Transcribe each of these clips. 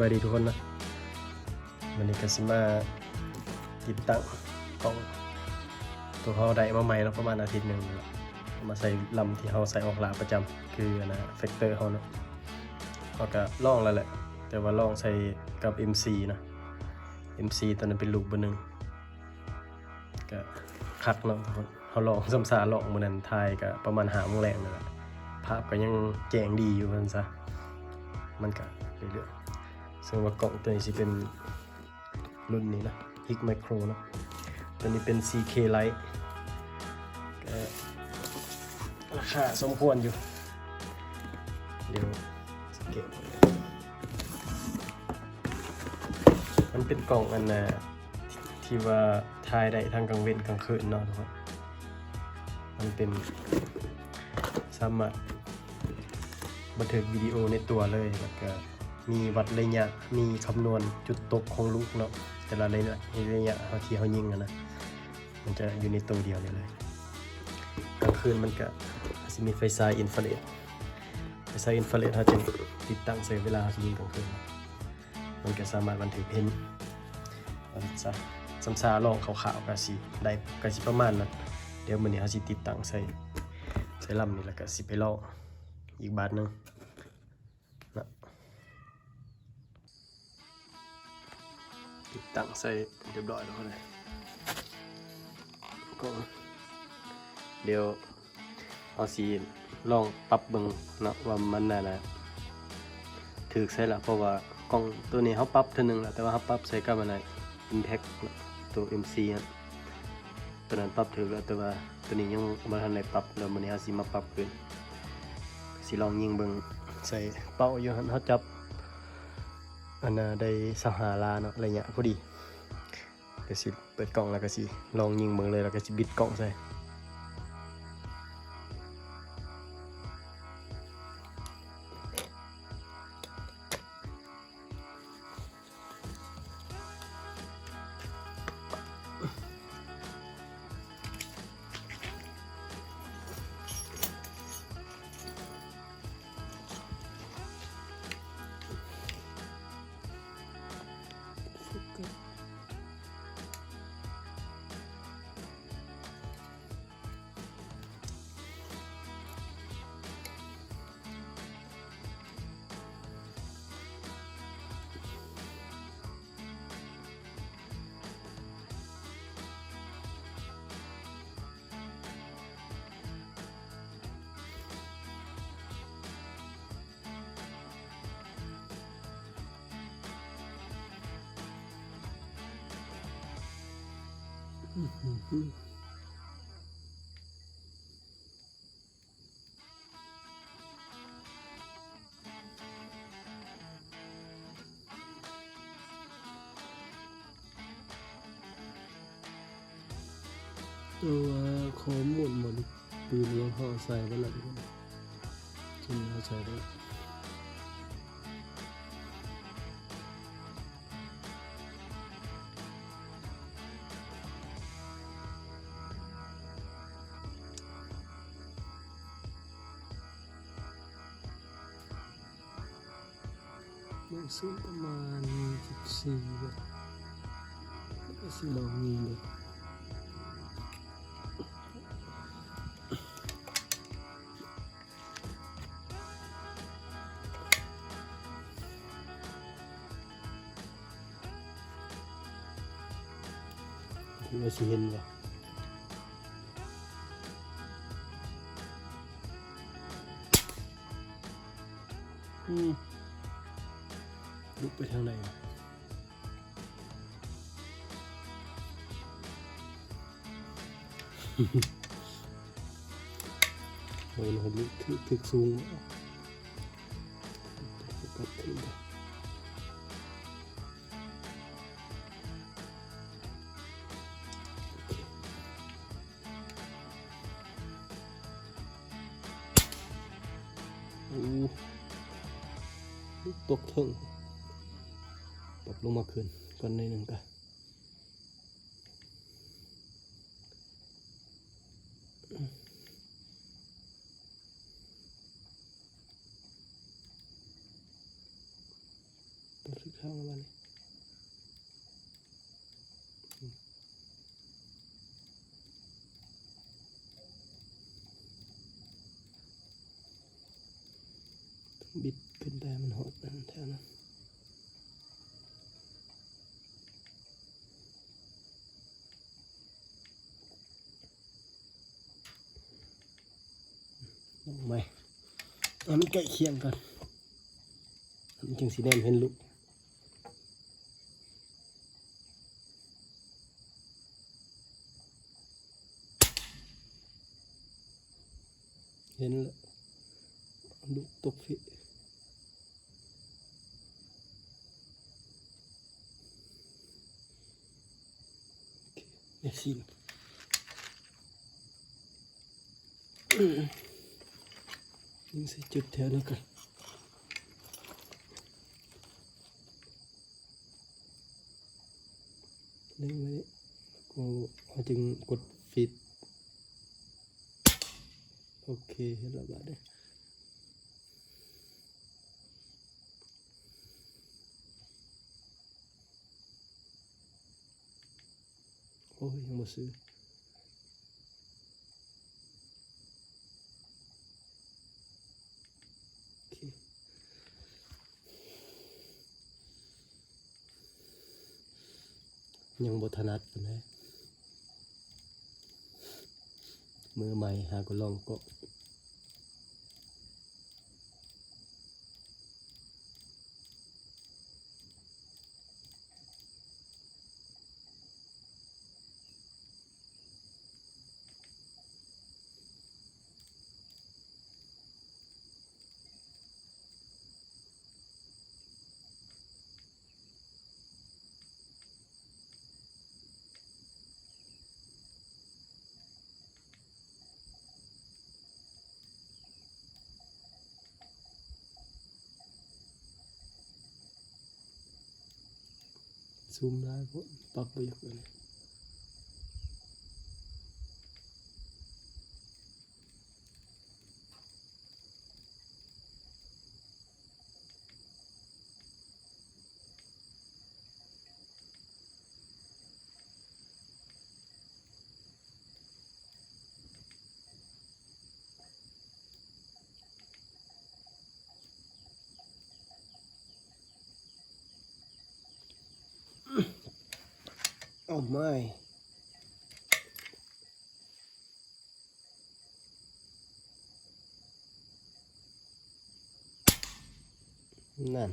บายดีทุกคนนะวันนี้ก็สิมาติดตั้งกล้องตัวเขาได้มาใหม่แล้วประมาณอาทิตย์หนึ่งมาใส่ลำที่เขาใส่ออกหลาประจำคือนะเฟกเตอร์เขาเนาะเขาก็ลองแล้วแหละแต่ว่าลองใส่กับ MC นะ MC ตอนนั้นเป็นลูกเบอร์หนึ่งก็คักเนาะทุกคนเขาลองซ้ำซาลองมื้อนั้นถ่ายก็ประมาณ5 โมงแรงนั่นแหละภาพก็ยังแจ้งดีอยู่มันซะมันก็เรื่อยๆซึ่งว่ากล่องตัวนี้สิเป็นรุ่นนี้นะ Hik Micro นะตัวนี้เป็น CK Lite ก็ราคาสมควรอยู่เดี๋ยวเก็บมันเป็นกล่องอันที่ว่าถ่ายได้ทางกลางเว้นกลางคืนเนาะทุกคนมันเป็นสามารถบันทึกวิดีโอในตัวเลยแล้วก็มีวัดระยะมีคำนวณจุดตกของลูกเนาะแต่ละระยะที่เขายิงนะมันจะอยู่ในตัวเดียวเลยกลางคืนมันก็จะมีไฟฉายอินฟราเรดเขาจะติดตั้งใส่เวลายิงกลางคืนมันก็สามารถบันทึกเห็นซ้ำซาลองขาวๆก็สิได้ก็สิประมาณนั้นเดี๋ยวมื้อนี้เขาสิติดตั้งใส่ลำนี่แล้วก็สิไปลองอีกบาทนึงนะติดตั้งใส่เรียบร้อยแล้วเลยก็เดี๋ยวเอาสิลองปรับเบิ่งนะว่ามันน่ะถูกใส่ละเพราะว่ากล้องตัวนี้เขาปรับเท่านึงแล้วแต่ว่าเขาปรับใส่กับมันImpact ตัว MC ตัวนั้นปรับถูกแล้วแต่ว่าตัวนี้ยังบ่ทันได้ปรับแล้วมื้อนี้เฮาสิมาปรับขึ้นสิลองยิงเบิ่งใส่เป้าอยู่หั่นเฮาจับอันน่ะได้25ลาเนาะระยะพอดีเดี๋ยวสิเปิดกล้องแล้วก็สิลองยิงเบิ่งเลยแล้วก็สิบิดกล้องใส่ตัวข้อมูลหมดปืนเราเขาใส่ไว้แล้วจนเราใส่ได้ซึ่งประมาณ14แบบแล้วก็สิลองยิงเลยเราสิเห็นว่าลุกไปทางไหนโอ้ยผมถึกสูงปัดขึ้นตกเถิงปรับลงมาขึ้นก่อนในหนึ่งกัน ข้างมันบิดขึ้นไปมันหดนั่นแถวนั้นลงไปมันใกล้เคียงกันมันจึงสีแดงเห็นลุกเห็นแล้วลุกตกฟิเดี๋ยวสิยิงใส่จุดแถวนี้กันเล่นไว้กูเอาจึงกดฟิตโอเคเห็นแล้วบ้าเด้โอ้ยยังบ่ซื้อโอเคยังบ่ถนัดปานใดมือใหม่หาก็ลองก็ซูมได้พวกปรับไปอยู่เลยเอาไม่นั่น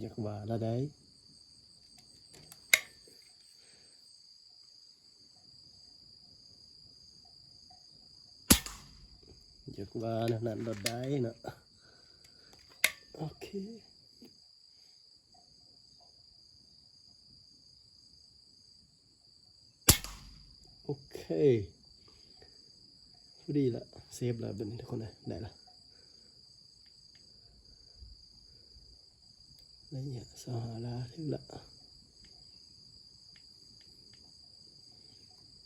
อยากว่าละได้อยากว่านั่นละได้นะโอเคโอเคพอดีละเซฟแล้วเป็นทุกคนเลยได้ละระยะสหราถึงละ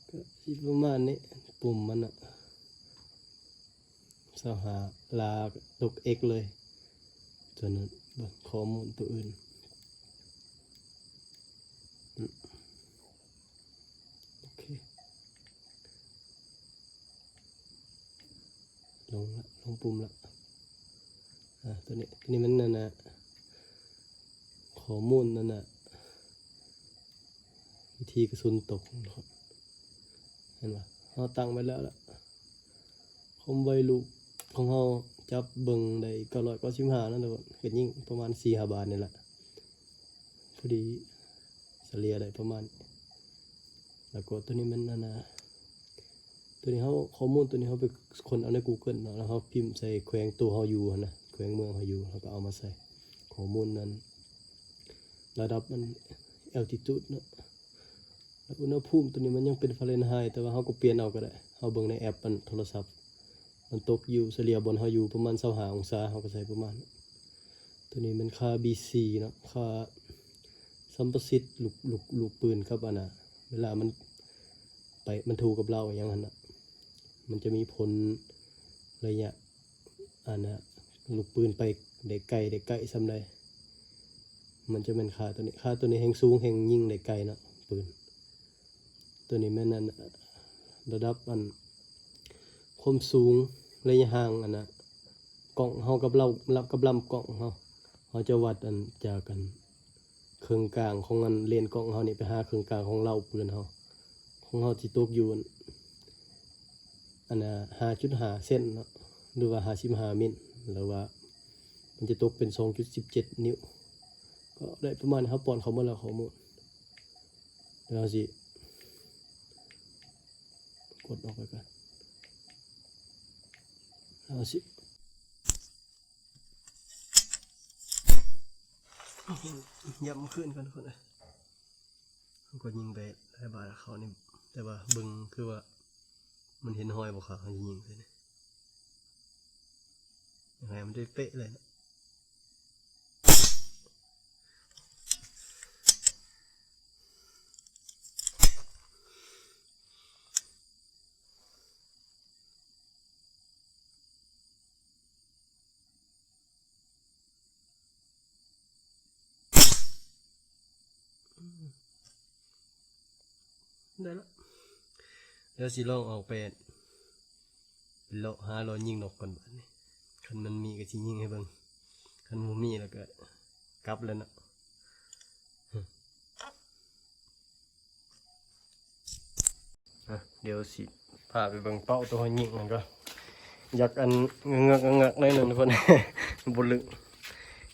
ก็คิดประมาณนี้ปุ่มมันอะสหลาตกเอกเลยจนนั้นข้อมูลตัวอื่นโอเคลงละลงปุ่มละตัวนี้มันนั่นนะข้อมูลนั่นนะวิธีกระสุนตกนะครับเห็นปะเราตั้งไว้แล้วล่ะคมไวลูกของเราจับเบิ่งได้995นั่นเองเห็นยิ่งประมาณ4-5 บาทนี่แหละพอดีเฉลี่ยได้ประมาณแล้วก็ตัวนี้มันนั่นนะตัวนี้เขาข้อมูลตัวนี้เขาไปคนเอาใน Google เนาะแล้วเขาพิมพ์ใส่แขวงตัวเขาอยู่นะแขวงเมืองเขาอยู่เขาก็เอามาใส่ข้อมูลนั้นระดับมัน altitude เนาะแล้วอุณหภูมิตัวนี้มันยังเป็นฟาเรนไฮต์แต่ว่าเขาก็เปลี่ยนเอาก็ได้เขาเบิ่งในแอปมันโทรศัพท์มันตกอยู่เฉลี่ยบนเขาอยู่ประมาณ25 องศาเขาก็ใส่ประมาณตัวนี้มันค่า BC เนาะค่าสัมประสิทธิ์ลูกปืนครับนะเวลามันถูกกับเราอย่างนั้นนะมันจะมีผลระยะลูกปืนไปได้ไกลซ้ำใด มันจะเป็นค่าตัวนี้ค่าตัวนี้แห่งสูงแห่งยิงได้ไกลเนาะปืนตัวนี้แม่นอันระดับอันความสูงระยะห่างอันน่ะกล่องเฮากับเรากับลำกล่องเฮาจะวัดอันจากกันครึ่งกลางของอันเลนกล่องเฮานี่ไปหาครึ่งกลางของเราปืนเฮาของเฮาสิตกอยู่อันน่ะ 5.5 เซนเนาะหรือว่า55มิลหรือว่ามันจะตกเป็น 2.17 นิ้วก็ได้ประมาณเขาป้อนเขาหมดแล้วข้อมูลแล้วสิกดออกไปกันแล้วสิย้ำขึ้นกันคนเลยก็ยิงไปได้บาทเขานี่แต่ว่าบึงคือว่ามันเห็นหอยบอกเขายิงเลยยังไงมันได้เป๊ะเลยนะได้แล้วเดี๋ยวสิลองออกไปเลาะหายิงนกก่อนบ้านนี้คันมันมีก็สิยิงให้เบิ่งคันมันมีแล้วก็กลับแล้วเนาะเดี๋ยวสิพาไปเบิ่งเป้าตัวยิงมันก็อยากอันเงือกเลยนึงทุกคน บุลึก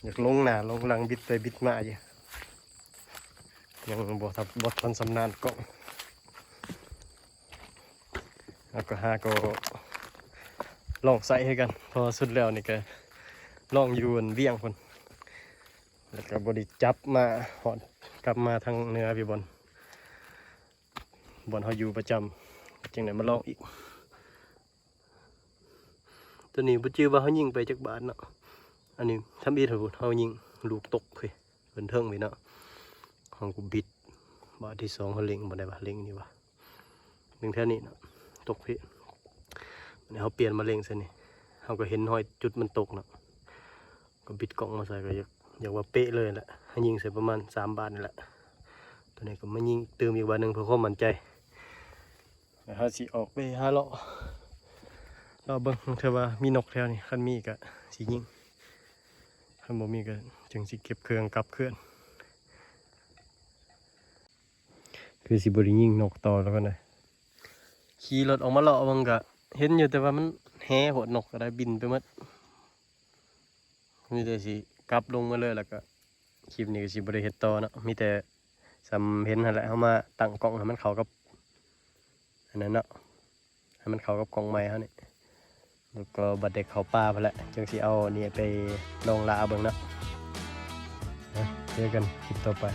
อยากลงหน้าลงหลังบิดไปบิดมาอยู่ยังบททันสำนานกล้องแล้วก็ก็ลองใส่ให้กันพอสุดแล้วนี่ก็ลองอยู่เวียงคนแล้วก็บริจับมาหอดกลับมาทางเหนือพี่บอลเขาอยู่ประจำจังไหนมาลองอีกตัวนี้บ่จื้อว่าเขายิงไปจากบ้านเนาะอันนี้ทำอีเถอะเขายิงลูกตกเลยเป็นเทิงไปเนาะของกูบิดบาทที่2เขาเล็งบ่ได้บ่าเล็งนี่วะเล็งแค่นี้เนาะตกพี่เขาเปลี่ยนมาเล็งซะนี่เขาก็เห็นห้อยจุดมันตกเนาะก็บิดกล่องมาใส่ก็อยากว่าเป๊ะเลยแหละให้ยิงใส่ประมาณ3 บาทนี่แหละตัวนี้ก็ไม่ยิงเติมอีกวันหนึ่งเพื่อความมั่นใจแล้วเขาสิออกไปหาเลาะเบิ่งเธอว่ามีนกแถวนี้คันมีก็สิยิงคันบ่มีก็จึงสิเก็บเครื่องกลับเคลื่อนคือสิบริยิงนกต่อแล้วกันนะขี่รถออกมาเลาะมันก็เห็นอยู่แต่ว่ามันแห่หัวนกก็ได้บินไปหมดมีแต่สิกลับลงมาเลยแล้วก็คลิปนี้ก็สิบริเฮ็ดต่อเนาะมีแต่สำเห็นนั่นแหละเขามาตั้งกล้องให้มันเข้ากับอันนั้นเนาะให้มันเข้ากับกล้องใหม่เขานี่แล้วก็บัดเด็กเขาป่าไปแล้วจึงสิเอาเนี่ยไปลองลาเบิ่งเนาะเจอกันคลิปต่อไป